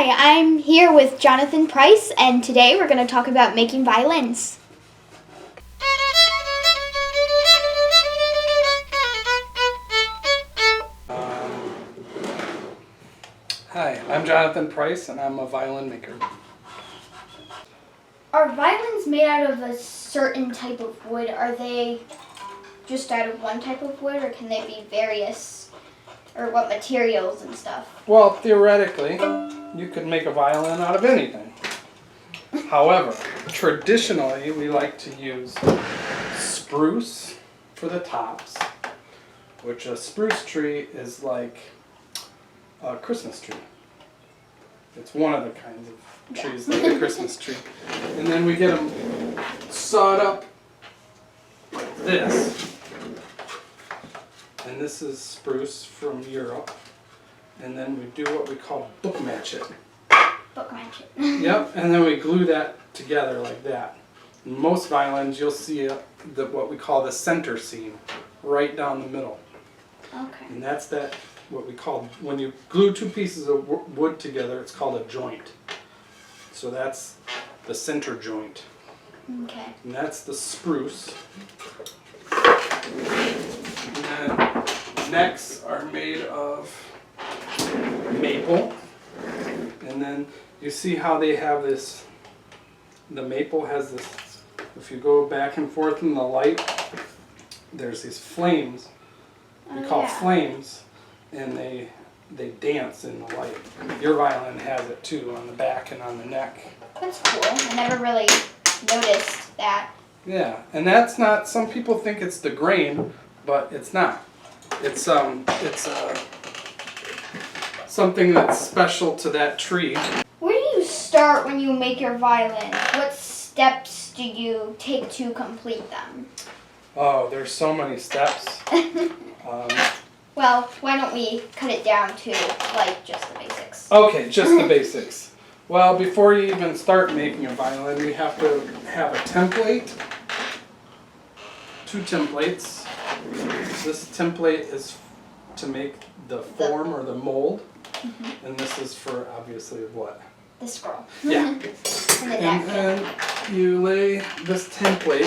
Hi, I'm here with Jonathon Price, and today we're going to talk about making violins. Hi, I'm Jonathon Price, and I'm a violin maker. Are violins made out of a certain type of wood? Are they just out of one type of wood, or can they be various, or what materials and stuff? Well, theoretically, you could make a violin out of anything. However, traditionally, we like to use spruce for the tops, which a spruce tree is like a Christmas tree. It's one of the kinds of trees like a Christmas tree. And then we get them sawed up like this. And this is spruce from Europe. And then we do what we call book match it. Book match it. Yep, and then we glue that together like that. In most violins, you'll see what we call the center seam right down the middle. Okay. And that's what we call, when you glue two pieces of wood together, it's called a joint. So that's the center joint. Okay. And that's the spruce. And then necks are made of maple. And then you see how they have this, the maple has this, if you go back and forth in the light, there's these flames, we call flames, and they dance in the light. Your violin has it too, on the back and on the neck. That's cool. I never really noticed that. Yeah, and that's not, some people think it's the grain, but it's not. It's something that's special to that tree. Where do you start when you make your violin? What steps do you take to complete them? Oh, there's so many steps. Well, why don't we cut it down to, like, just the basics? Okay, just the basics. Well, before you even start making a violin, you have to have a template. 2 templates. This template is to make the form or the mold. Mm-hmm. And this is for, obviously, what? The scroll. Yeah. And then you lay this template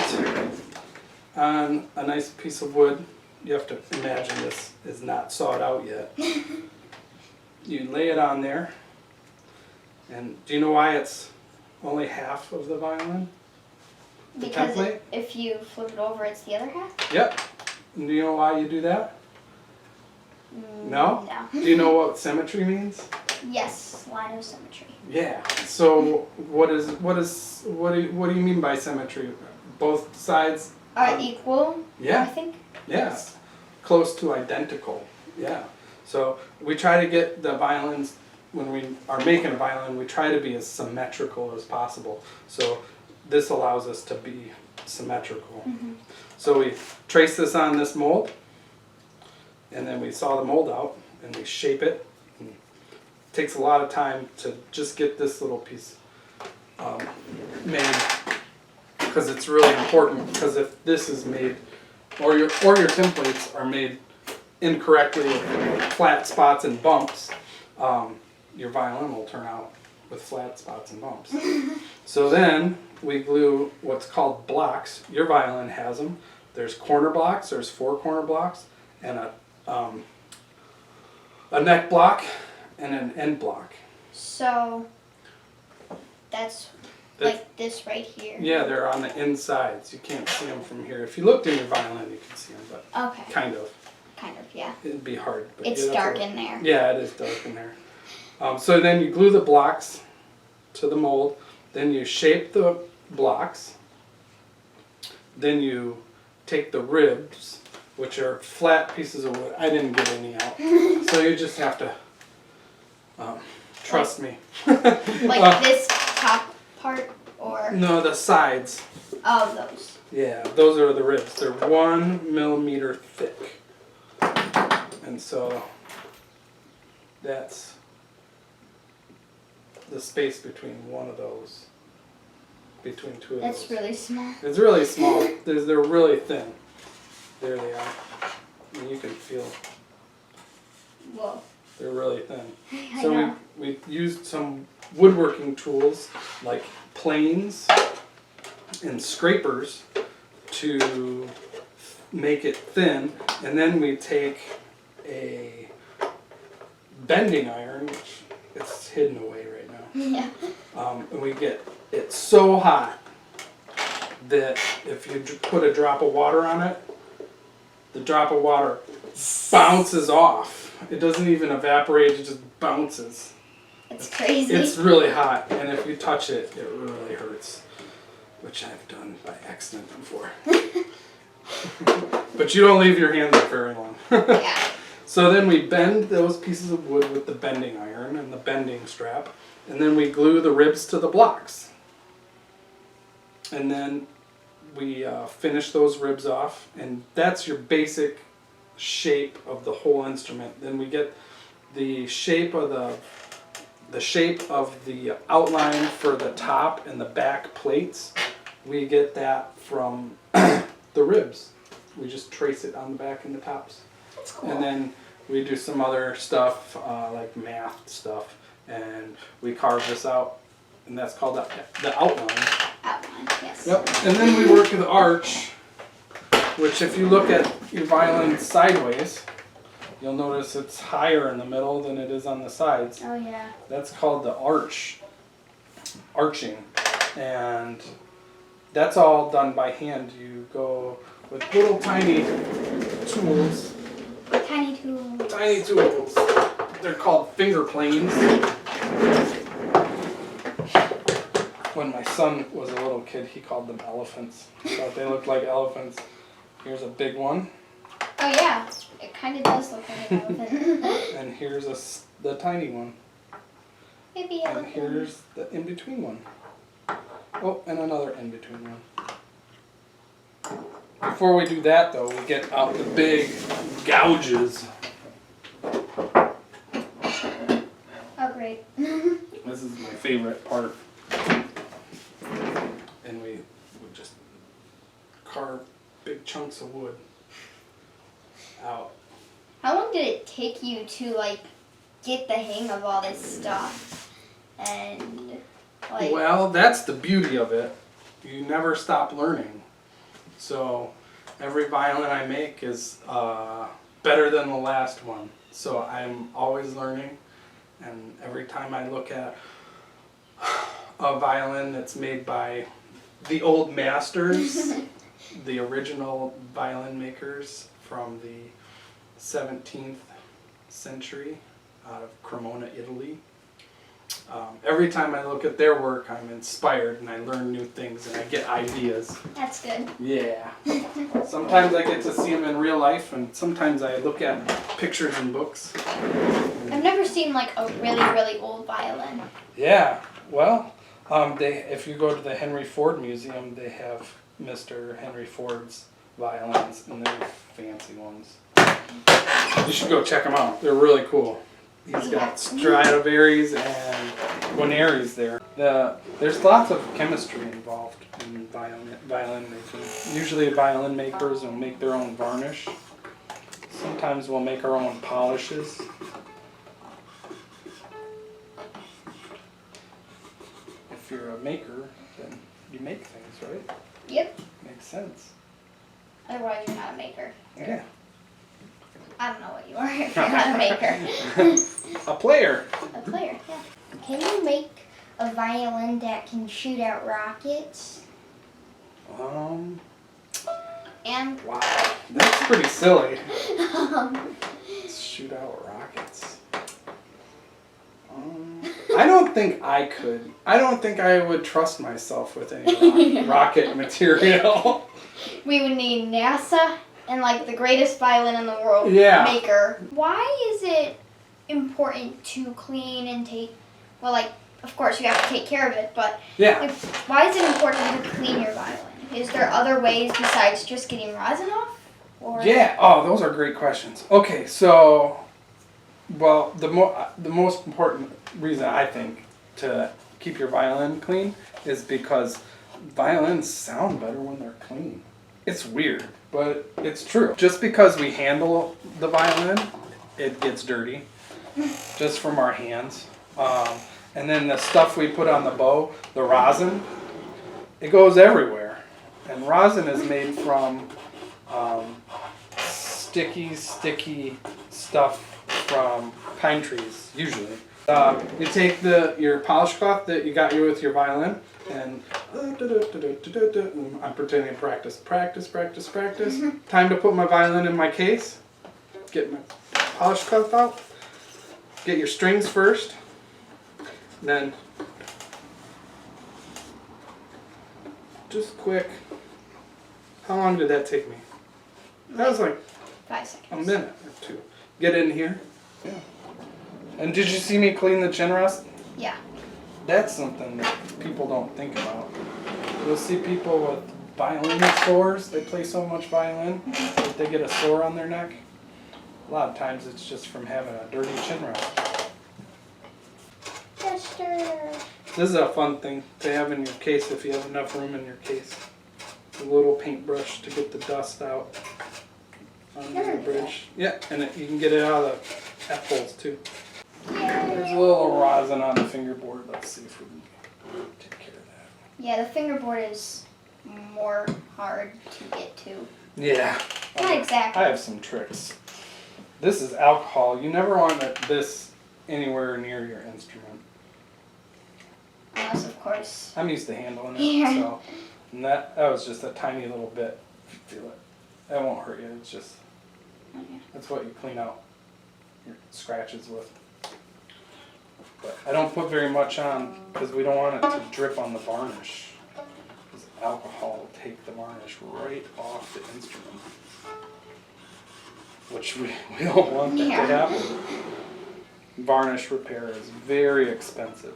on a nice piece of wood. You have to imagine this is not sawed out yet. You lay it on there. And do you know why it's only half of the violin? Because if you flip it over, it's the other half? Yep. And do you know why you do that? No? No. Do you know what symmetry means? Yes, line of symmetry. Yeah. So what do you mean by symmetry? Both sides are equal? Yeah. I think. Yeah. Yes. Close to identical. Yeah. So we try to get the violins, when we are making a violin, we try to be as symmetrical as possible. So this allows us to be symmetrical. Mm-hmm. So we trace this on this mold, and then we saw the mold out, and we shape it. And it takes a lot of time to just get this little piece made, because it's really important, because if this is made, or your templates are made incorrectly with flat spots and bumps, your violin will turn out with flat spots and bumps. So then we glue what's called blocks. Your violin has them. There's corner blocks. There's 4 corner blocks, and a neck block and an end block. So that's like this right here. Yeah, they're on the insides. You can't see them from here. If you looked in your violin, you could see them, but okay. Kind of, yeah. It'd be hard. But it's dark in there. Yeah, it is dark in there. So then you glue the blocks to the mold. Then you shape the blocks. Then you take the ribs, which are flat pieces of wood. I didn't get any out. So you just have to trust me. Like this top part, or? No, the sides. Oh, those. Yeah, those are the ribs. They're 1 millimeter thick. And so that's the space between one of those, between 2 of those. That's really small. It's really small. They're really thin. There they are. And you can feel. Whoa. They're really thin. I So know. we used some woodworking tools like planes and scrapers to make it thin, and then we take a bending iron, which it's hidden away right now. Yeah. And we get it so hot that if you put a drop of water on it, the drop of water bounces off. It doesn't even evaporate, it just bounces. It's crazy. It's really hot, and if you touch it, it really hurts, which I've done by accident before. But you don't leave your hands up very long. Yeah. So then we bend those pieces of wood with the bending iron and the bending strap, and then we glue the ribs to the blocks. And then we finish those ribs off, and that's your basic shape of the whole instrument. Then we get the shape of the outline for the top and the back plates. We get that from the ribs. We just trace it on the back and the tops. That's cool. And then we do some other stuff like math stuff, and we carve this out, and that's called the outline. Outline, yes. Yep. And then we work the arch, which if you look at your violin sideways, you'll notice it's higher in the middle than it is on the sides. Oh yeah. That's called the arching, and that's all done by hand. You go with little tiny tools. Tiny tools. Tiny tools. They're called finger planes. When my son was a little kid, he called them elephants. Thought they looked like elephants. Here's a big one. Oh yeah, it kind of does look like an elephant. And here's the tiny one. Maybe And elephant. here's the in-between one. Oh, and another in-between one. Before we do that, though, we get out the big gouges. Oh great. This is my favorite part. And we would just carve big chunks of wood out. How long did it take you to like get the hang of all this stuff? And like Well, that's the beauty of it. You never stop learning. So every violin I make is better than the last one. So I'm always learning, and every time I look at a violin that's made by the old masters, the original violin makers from the 17th century out of Cremona, Italy. Every time I look at their work, I'm inspired and I learn new things and I get ideas. that's good. Yeah. Sometimes I get to see them in real life, and sometimes I look at pictures in books. I've never seen like a really, really old violin. Yeah. Well, if you go to the Henry Ford Museum, they have Mr. Henry Ford's violins, and they're fancy ones. You should go check them out. They're really cool. He's got Stradivarius and Guarneri's there. There's lots of chemistry involved in violin making. Usually violin makers will make their own varnish. Sometimes we'll make our own polishes. If you're a maker, then you make things, right? Yep. Makes sense. Otherwise, you're not a maker. Yeah. I don't know what you are if you're not a maker. A player. A player, yeah. Can you make a violin that can shoot out rockets? And Wow. That's pretty silly. Shoot out rockets. I don't think I could. I don't think I would trust myself with any rocket material. we would need NASA and like the greatest violin in the world maker. Why is it important to clean and take? Well, like of course you have to take care of it, but Yeah. why is it important to clean your violin? Is there other ways besides just getting rosin off? Or Yeah. Oh, those are great questions. Okay, so, well, the most important reason I think to keep your violin clean is because violins sound better when they're clean. It's weird, but it's true. Just because we handle the violin, it gets dirty, just from our hands. And then the stuff we put on the bow, the rosin, it goes everywhere. And rosin is made from sticky stuff from pine trees, usually. You take your polish cloth that you got with your violin, and I'm pretending to practice. Time to put my violin in my case. Get my polish cloth out. Get your strings first. Then, just quick. How long did that take me? That was like 5 seconds. a minute or two. Get in here. Yeah. And did you see me clean the chin rest? Yeah. That's something that people don't think about. You'll see people with violin sores. They play so much violin that they get a sore on their neck. A lot of times it's just from having a dirty chin rest. This is a fun thing to have in your case if you have enough room in your case. A little paintbrush to get the dust out on the bridge. Yeah, and you can get it out of the F-holes too. There's a little rosin on the fingerboard. Let's see if we can take care of that. Yeah, the fingerboard is more hard to get to. Yeah. Not exactly. I have some tricks. This is alcohol. You never want this anywhere near your instrument. Unless, of course. I'm used to handling it, Yeah. so. And that was just a tiny little bit. Feel it. That won't hurt you. It's just. That's what you clean out your scratches with. But I don't put very much on because we don't want it to drip on the varnish. Because alcohol will take the varnish right off the instrument. Which we don't want that to happen. Varnish repair is very expensive.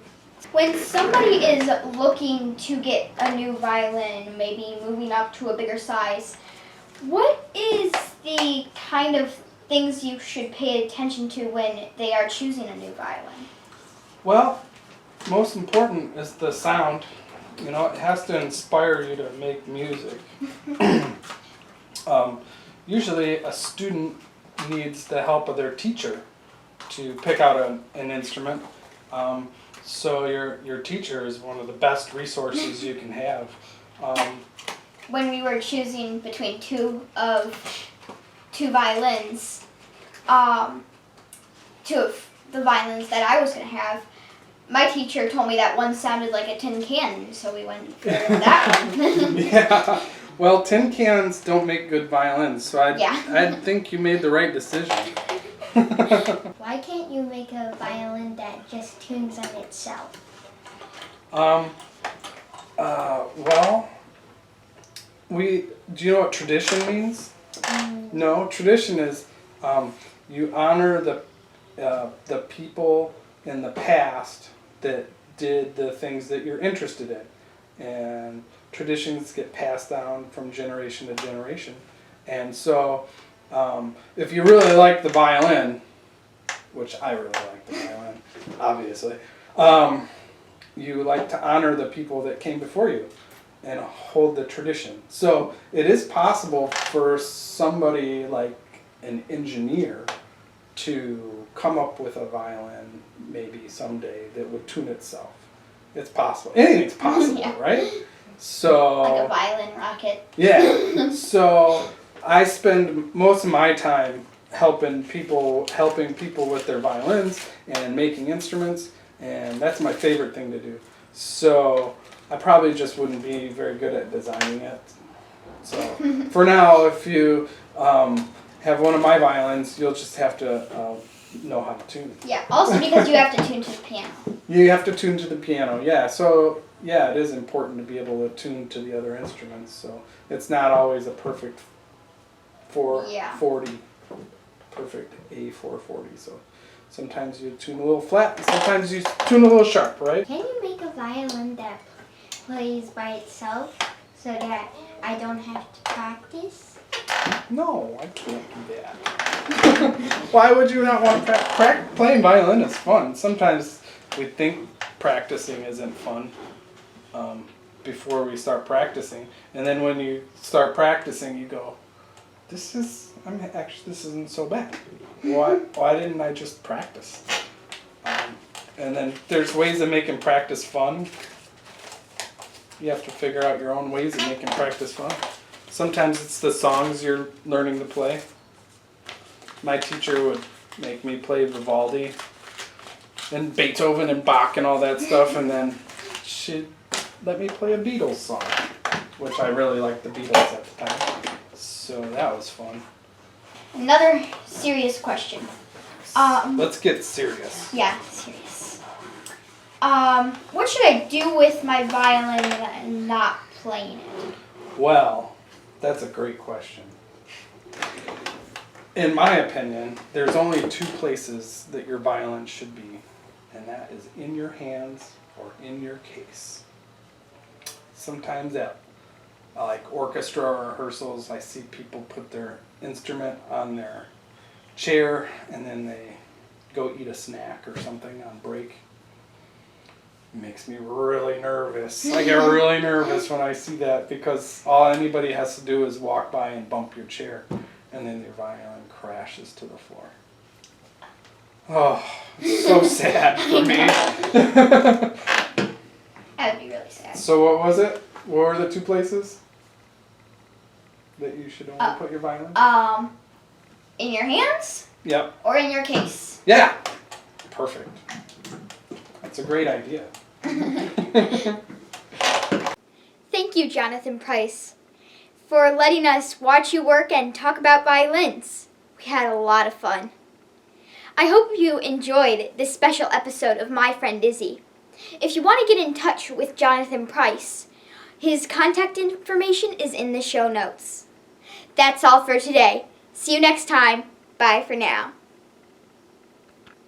When somebody is looking to get a new violin, maybe moving up to a bigger size, what is the kind of things you should pay attention to when they are choosing a new violin? Well, most important is the sound. You know, it has to inspire you to make music. Usually a student needs the help of their teacher to pick out an instrument. So your teacher is one of the best resources you can have. When we were choosing between two violins, two of the violins that I was going to have, my teacher told me that one sounded like a tin can, so we went for that one. Yeah. Well, tin cans don't make good violins, so I think you made the right decision. Why can't you make a violin that just tunes on itself? Well, do you know what tradition means? No, tradition is you honor the people in the past that did the things that you're interested in, and traditions get passed down from generation to generation. And so if you really like the violin, which I really like the violin, obviously, you like to honor the people that came before you and hold the tradition. So it is possible for somebody like an engineer to come up with a violin maybe someday that would tune itself. It's possible. Anything's possible, Yeah. right? So Like a violin rocket. yeah. So I spend most of my time helping people with their violins and making instruments, and that's my favorite thing to do. So I probably just wouldn't be very good at designing it. So for now, if you have one of my violins, you'll just have to know how to tune it. Yeah, also because you have to tune to the piano. You have to tune to the piano, yeah. So yeah, it is important to be able to tune to the other instruments. So it's not always a perfect 440, perfect A440. So sometimes you tune a little flat, and sometimes you tune a little sharp, right? Can you make a violin that plays by itself so that I don't have to practice? No, I can't do that. Why would you not want to practice? Playing violin is fun. Sometimes we think practicing isn't fun before we start practicing. And then when you start practicing, you go, this isn't so bad. Why didn't I just practice? And then there's ways of making practice fun. You have to figure out your own ways of making practice fun. Sometimes it's the songs you're learning to play. My teacher would make me play Vivaldi and Beethoven and Bach and all that stuff, and then she'd let me play a Beatles song, which I really liked the Beatles at the time. So that was fun. Another serious question. Let's get serious. Yeah, serious. What should I do with my violin when I'm not playing it? Well, that's a great question. In my opinion, there's only two places that your violin should be, and that is in your hands or in your case. Sometimes at like orchestra or rehearsals, I see people put their instrument on their chair and then they go eat a snack or something on break. It makes me really nervous. I get really nervous when I see that, because all anybody has to do is walk by and bump your chair, and then your violin crashes to the floor. Oh, it's so sad for me. That would be really sad. So what was it? What were the two places that you should only put your violin? In your hands? Yep. Or in your case? Yeah. Perfect. That's a great idea. Thank you, Jonathon Price, for letting us watch you work and talk about violins. We had a lot of fun. I hope you enjoyed this special episode of My Friend Izzy. If you want to get in touch with Jonathon Price, his contact information is in the show notes. That's all for today. See you next time. Bye for now.